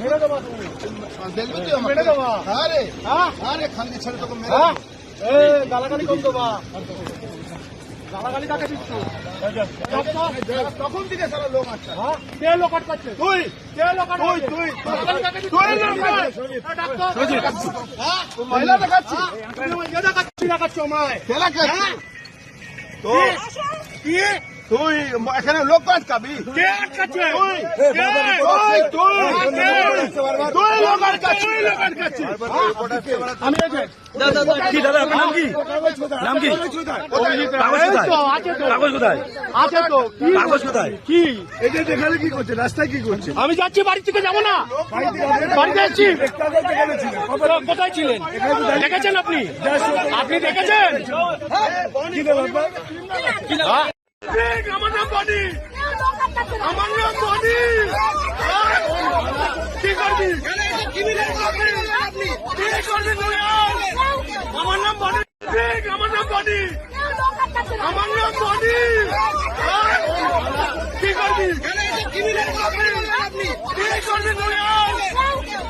মেরে দেবা তুমি, দেখবি তুই আমাকে? মেরে দেবা। আরে হ্যাঁ আরে খানকে ছেড়ে তোকে মেরে হ্যাঁ দেবো। এ গালাগালি কম দেবা, গালাগালি কাকে দিচ্ছ? তখন থেকে সারা লোক আসছে। হ্যাঁ কে লোক আটকাচ্ছে? তুই কে লোক আটকাচ্ছে? তুই গালাগালি কাকে দিচ্ছ? তুই না, তুই। এ ডাক্তার, হ্যাঁ তুই মহিলা দেখাচ্ছি তুমি আমায় ইয়ে দেখাচ্ছ আমায়। খেলা খাচ্ছি হ্যাঁ? তো কি? তুই এখানে লোক আটকাবি কে আটকাচ্ছে? তুই কে? তুই লোক আটকাচ্ছি আমি এই যে কি দাদা আপনার নাম কি? নাম কি? কাগজ এই কোথায়? তো, আছে তো। কাগজ কোথায়? আছে তো। কি? কাগজ কোথায়? কি? এটা এখানে কি করছে রাস্তায় কি করছে আমি যাচ্ছি, বাড়ি থেকে যাবো না, বাড়িতে যাচ্ছি। কোথায় ছিলেন? দেখেছেন আপনি? আপনি দেখেছেন? হ্যাঁ? আমার নাম বডি, আমার নাম বডি। কি করবি? কি করবি তুই? আমার নাম বডি, আমার নাম বডি, আমার নাম বডি। কি করবি? কি করবি তুই?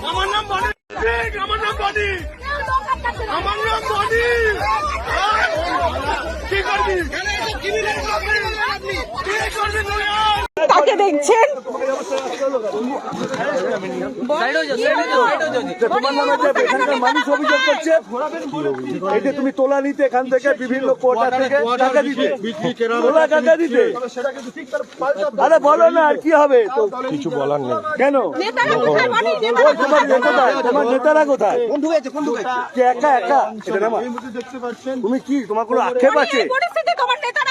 আমার নাম বডি, আমার নাম বডি, আমার নাম বডি। কি করবি? কি করবি তুই? কাকে দেখছেন? তোমার নামে যে এখানকার মানুষ অভিযোগ করছে এই যে তুমি তোলা নিতে এখান থেকে বিভিন্ন কোটা থেকে টাকা দিতে, তোলা টাকা দিতে। আরে বলো না, আর কি হবে? তো কিছু বলার নেই। কেন? নেতারা কোথায়? বলেন, ওই নেতারা তোমার কোথায়? কোথায়? তোমার নেতারা কোথায়? কোন ঢুকেছে কে একা একা? এটা নামা। তুমি কি, তোমার কোনো আক্ষেপ আছে? এই পরিস্থিতি তোমার নেতারা